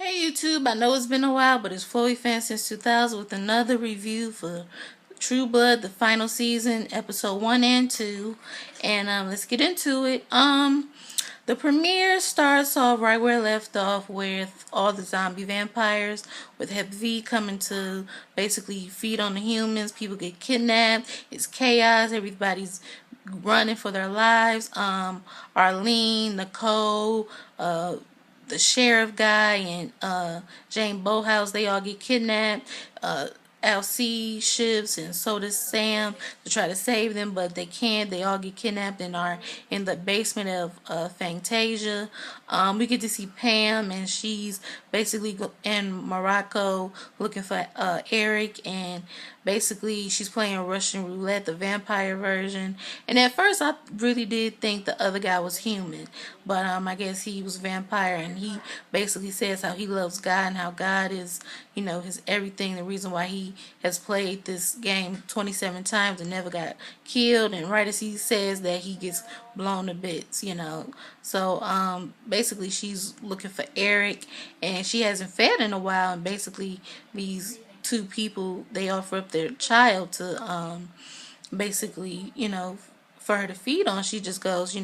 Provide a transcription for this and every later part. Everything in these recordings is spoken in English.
Hey YouTube, I know it's been a while, but it's Chloe Fan since 2000 with another review for True Blood, the final season, episode 1 and 2. And let's get into it. The premiere starts off right where it left off with all the zombie vampires, with Hep V coming to basically feed on the humans. People get kidnapped. It's chaos. Everybody's running for their lives. Arlene, Nicole, the sheriff guy, and Jane Bohouse, they all get kidnapped. LC shifts, and so does Sam to try to save them, but they can't. They all get kidnapped and are in the basement of Fantasia. We get to see Pam, and she's basically in Morocco looking for Eric, and basically she's playing Russian roulette, the vampire version. And at first I really did think the other guy was human, but I guess he was vampire, and he basically says how he loves God and how God is, his everything, the reason why he has played this game 27 times and never got killed. And right as he says that, he gets blown to bits. So basically she's looking for Eric, and she hasn't fed in a while, and basically these two people, they offer up their child to basically, for her to feed on. She just goes,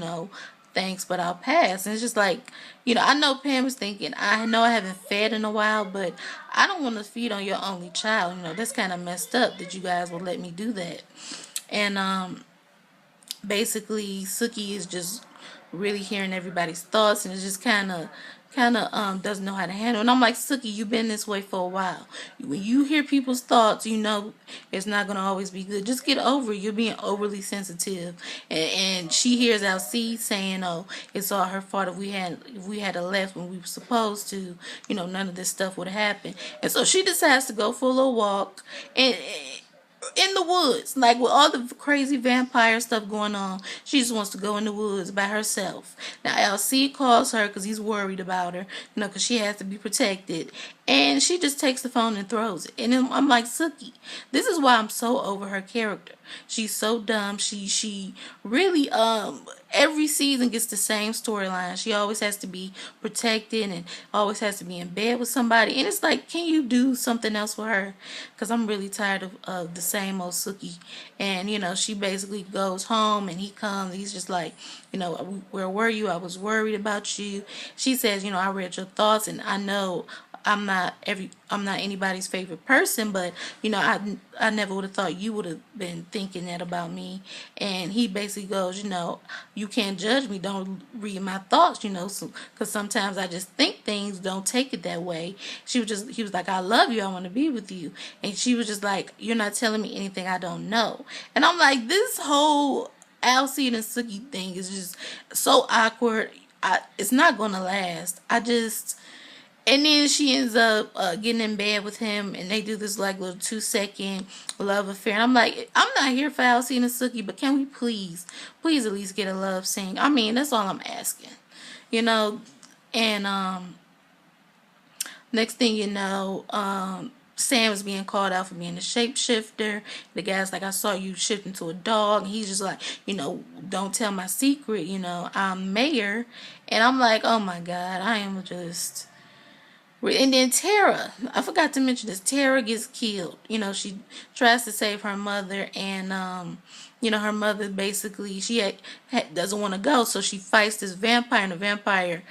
thanks, but I'll pass. And it's just like, I know Pam is thinking, I know I haven't fed in a while, but I don't want to feed on your only child. That's kind of messed up that you guys will let me do that. And basically Suki is just really hearing everybody's thoughts, and it's just kind of doesn't know how to handle it. And I'm like, Suki, you've been this way for a while. When you hear people's thoughts, it's not gonna always be good. Just get over it. You're being overly sensitive. And she hears Alcide saying, "Oh, it's all her fault. If we had left when we were supposed to, none of this stuff would have happened." And so she decides to go for a little walk, and in the woods, like with all the crazy vampire stuff going on, she just wants to go in the woods by herself. Now LC calls her because he's worried about her, because she has to be protected, and she just takes the phone and throws it. And then I'm like, Suki, this is why I'm so over her character. She's so dumb. She really every season gets the same storyline. She always has to be protected and always has to be in bed with somebody. And it's like, can you do something else for her? Because I'm really tired of the same old Suki. And she basically goes home, and he comes. He's just like, where were you? I was worried about you. She says, I read your thoughts, and I know I'm not anybody's favorite person, but I never would have thought you would have been thinking that about me. And he basically goes, you can't judge me, don't read my thoughts, because sometimes I just think things, don't take it that way. He was like, I love you, I want to be with you. And she was just like, you're not telling me anything I don't know. And I'm like, this whole Alcide and Suki thing is just so awkward. It's not gonna last. And then she ends up getting in bed with him, and they do this like little 2-second love affair. And I'm like, I'm not here for Alcide and Suki, but can we please at least get a love scene? I mean, that's all I'm asking, you know. And next thing you know, Sam is being called out for being a shapeshifter. The guy's like, I saw you shift into a dog. And he's just like, don't tell my secret. I'm Mayor. And I'm like, oh my God, I am just. And then Tara, I forgot to mention this. Tara gets killed. She tries to save her mother, and her mother basically doesn't want to go, so she fights this vampire, and the vampire,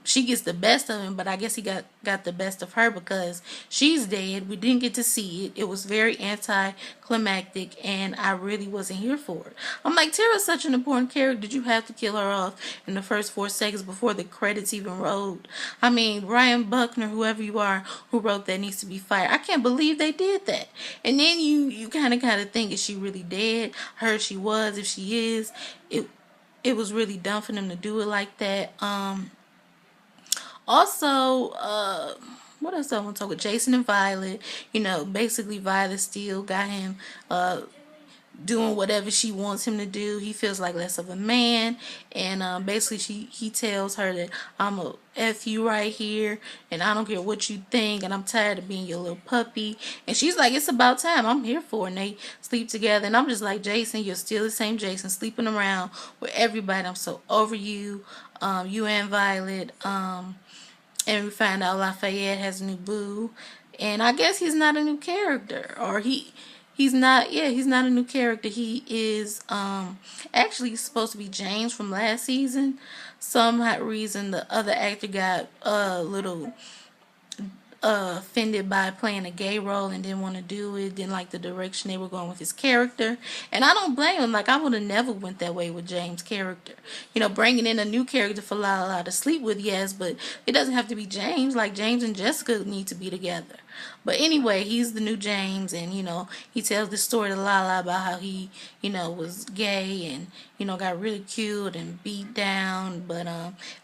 she gets the best of him, but I guess he got the best of her because she's dead. We didn't get to see it. It was very anticlimactic, and I really wasn't here for it. I'm like, Tara's such an important character. Did you have to kill her off in the first 4 seconds before the credits even rolled? I mean, Ryan Buckner, whoever you are, who wrote that, needs to be fired. I can't believe they did that. And then you kind of think, is she really dead? I heard she was. If she is, it was really dumb for them to do it like that. Also, what else I want to talk with Jason and Violet? Basically Violet still got him doing whatever she wants him to do. He feels like less of a man, and basically he tells her that I'm a F you right here, and I don't care what you think, and I'm tired of being your little puppy. And she's like, it's about time, I'm here for it. And they sleep together, and I'm just like, Jason, you're still the same Jason, sleeping around with everybody. I'm so over you, you and Violet. and we find out Lafayette has a new boo, and I guess he's not a new character, or he's not. Yeah, he's not a new character. He is actually supposed to be James from last season. Some reason the other actor got a little offended by playing a gay role and didn't want to do it, didn't like the direction they were going with his character, and I don't blame him. Like, I would have never went that way with James' character. Bringing in a new character for Lala to sleep with, yes, but it doesn't have to be James. Like, James and Jessica need to be together. But anyway, he's the new James, and he tells the story to Lala about how he was gay, and got ridiculed and beat down. But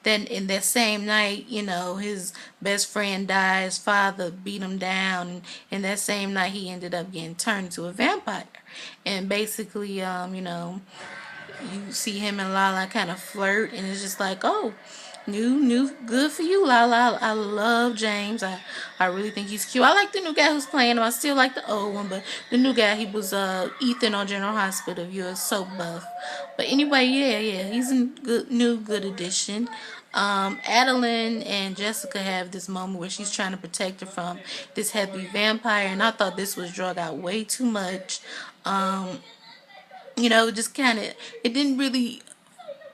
then in that same night, his best friend died. His father beat him down, and in that same night, he ended up getting turned into a vampire. And basically, you see him and Lala kind of flirt, and it's just like, oh, new, good for you, Lala. I love James. I really think he's cute. I like the new guy who's playing him. I still like the old one, but the new guy, he was Ethan on General Hospital. If you're so buff. But anyway, yeah, he's a good addition. Adeline and Jessica have this moment where she's trying to protect her from this heavy vampire, and I thought this was drug out way too much. Just kind of, it didn't really,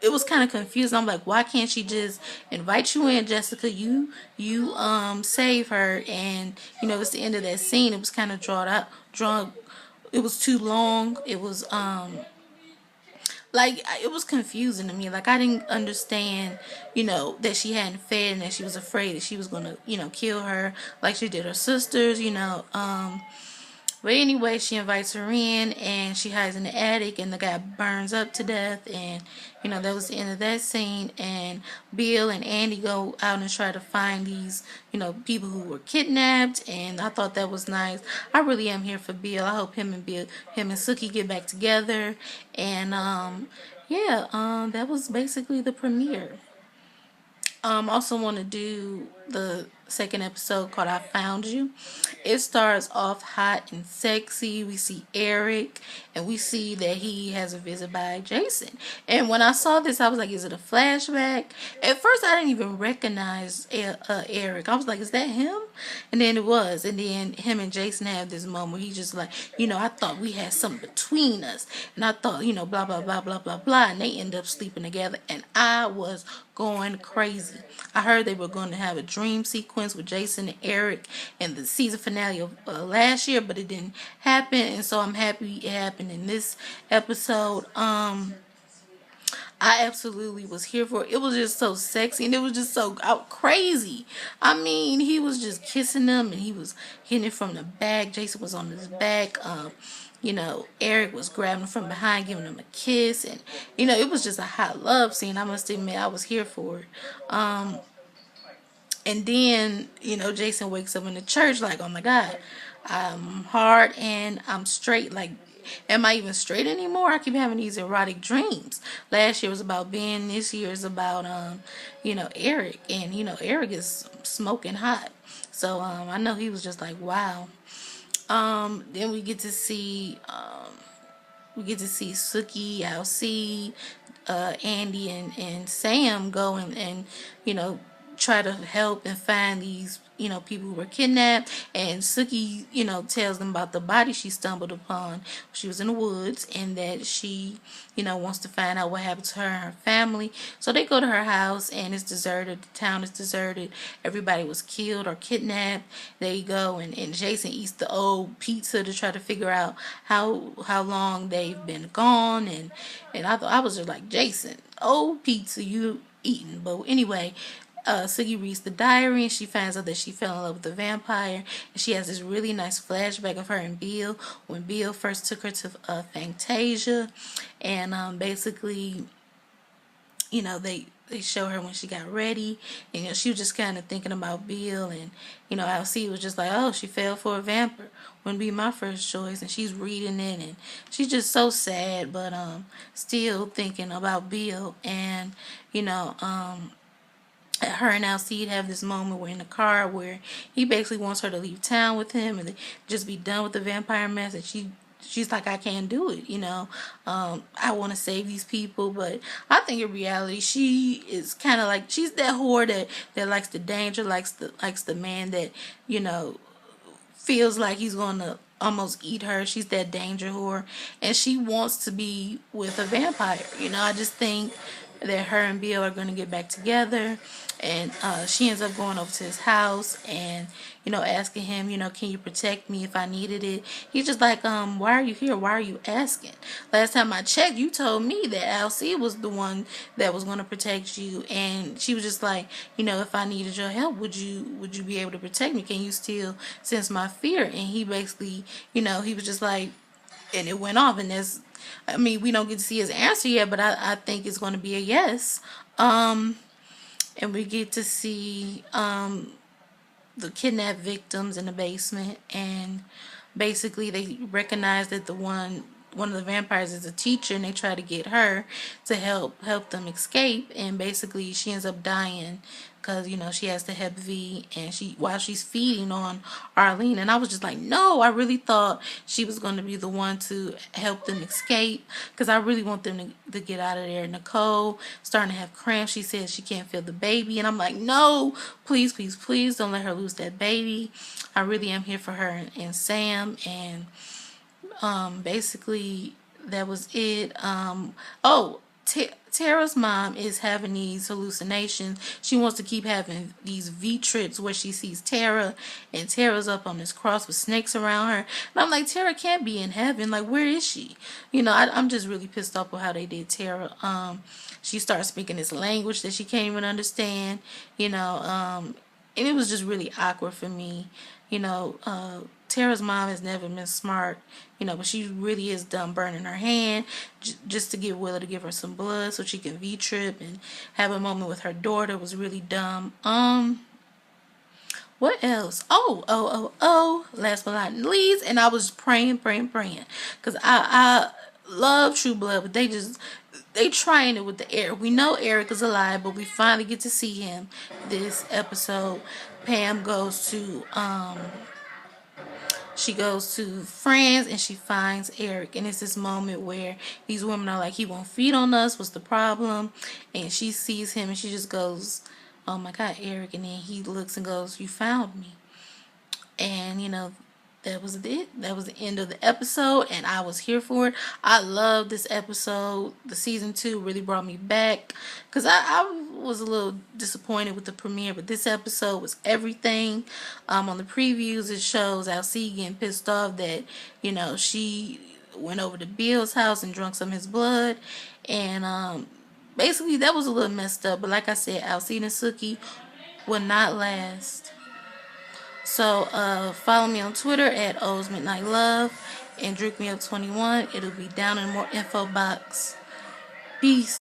it was kind of confusing. I'm like, why can't she just invite you in, Jessica? You save her, and it's the end of that scene. It was kind of drawn. It was too long. It was like, it was confusing to me. Like, I didn't understand, that she hadn't fed and that she was afraid that she was gonna, kill her like she did her sisters. But anyway, she invites her in, and she hides in the attic, and the guy burns up to death, and that was the end of that scene. And Bill and Andy go out and try to find these people who were kidnapped, and I thought that was nice. I really am here for Bill. I hope him and Sookie get back together. And that was basically the premiere. Also want to do the second episode called I Found You. It starts off hot and sexy. We see Eric, and we see that he has a visit by Jason. And when I saw this, I was like, is it a flashback? At first, I didn't even recognize Eric. I was like, is that him? And then it was. And then him and Jason have this moment where he's just like, I thought we had something between us. And I thought, blah, blah, blah, blah, blah, blah. And they end up sleeping together. And I was going crazy. I heard they were going to have a dream sequence with Jason and Eric in the season finale of last year, but it didn't happen, and so I'm happy it happened in this episode. I absolutely was here for it. It was just so sexy, and it was just so crazy. I mean, he was just kissing them, and he was hitting it from the back. Jason was on his back. Eric was grabbing him from behind, giving him a kiss, and it was just a hot love scene. I must admit, I was here for it. And then, Jason wakes up in the church like, oh my God, I'm hard and I'm straight. Like, am I even straight anymore? I keep having these erotic dreams. Last year was about Ben. This year is about, Eric. And, Eric is smoking hot. So, I know he was just like, wow. Then we get to see, Sookie, Alcee, Andy and Sam go and try to help and find these people who were kidnapped. And Sookie tells them about the body she stumbled upon. She was in the woods, and that she wants to find out what happened to her and her family. So they go to her house, and it's deserted. The town is deserted. Everybody was killed or kidnapped. They go, and Jason eats the old pizza to try to figure out how long they've been gone. And I was just like, Jason, old pizza you eating. But anyway, Sookie reads the diary, and she finds out that she fell in love with the vampire. And she has this really nice flashback of her and Bill when Bill first took her to Fantasia. And basically, they show her when she got ready. And she was just kind of thinking about Bill. And Alcee was just like, oh, she fell for a vampire. Wouldn't be my first choice. And she's reading it, and she's just so sad, but still thinking about Bill. And her and Alcee have this moment where in the car where he basically wants her to leave town with him and just be done with the vampire mess, and she she's like, I can't do it, I want to save these people. But I think in reality, she is kind of like, she's that whore that likes the danger, likes the man that, you know, feels like he's going to almost eat her. She's that danger whore, and she wants to be with a vampire. I just think that her and Bill are going to get back together, and she ends up going over to his house and asking him, can you protect me if I needed it? He's just like, why are you here? Why are you asking? Last time I checked, you told me that Alcee was the one that was going to protect you, and she was just like, if I needed your help, would you be able to protect me? Can you still sense my fear? And he basically, he was just like, and it went off, and we don't get to see his answer yet, but I think it's going to be a yes. And we get to see the kidnapped victims in the basement, and basically they recognize that one of the vampires is a teacher, and they try to get her to help them escape, and basically she ends up dying because she has the Hep V, and while she's feeding on Arlene. And I was just like, no, I really thought she was going to be the one to help them escape, because I really want them to get out of there. Nicole starting to have cramps. She says she can't feel the baby, and I'm like, no, please, please, please don't let her lose that baby. I really am here for her and Sam. And basically that was it. Tara's mom is having these hallucinations. She wants to keep having these V trips where she sees Tara, and Tara's up on this cross with snakes around her. And I'm like, Tara can't be in heaven. Like, where is she? I'm just really pissed off with how they did Tara. She starts speaking this language that she can't even understand. And it was just really awkward for me. Tara's mom has never been smart, but she really is dumb, burning her hand just to get Willow to give her some blood so she can V-trip and have a moment with her daughter. Was really dumb. What else? Oh, last but not least, and I was praying, because I love True Blood, but they trying it with the Eric. We know Eric is alive, but we finally get to see him this episode. Pam goes to France, and she finds Eric, and it's this moment where these women are like, he won't feed on us, what's the problem? And she sees him, and she just goes, oh my God, Eric. And then he looks and goes, you found me. And that was it. That was the end of the episode, and I was here for it. I love this episode. The season 2 really brought me back, because I was a little disappointed with the premiere, but this episode was everything. On the previews, it shows Alcee getting pissed off that she went over to Bill's house and drunk some of his blood, and basically that was a little messed up. But like I said, Alcee and Sookie will not last. So follow me on Twitter at O's Midnight Love, and DrinkMeUp21. It'll be down in the more info box. Peace.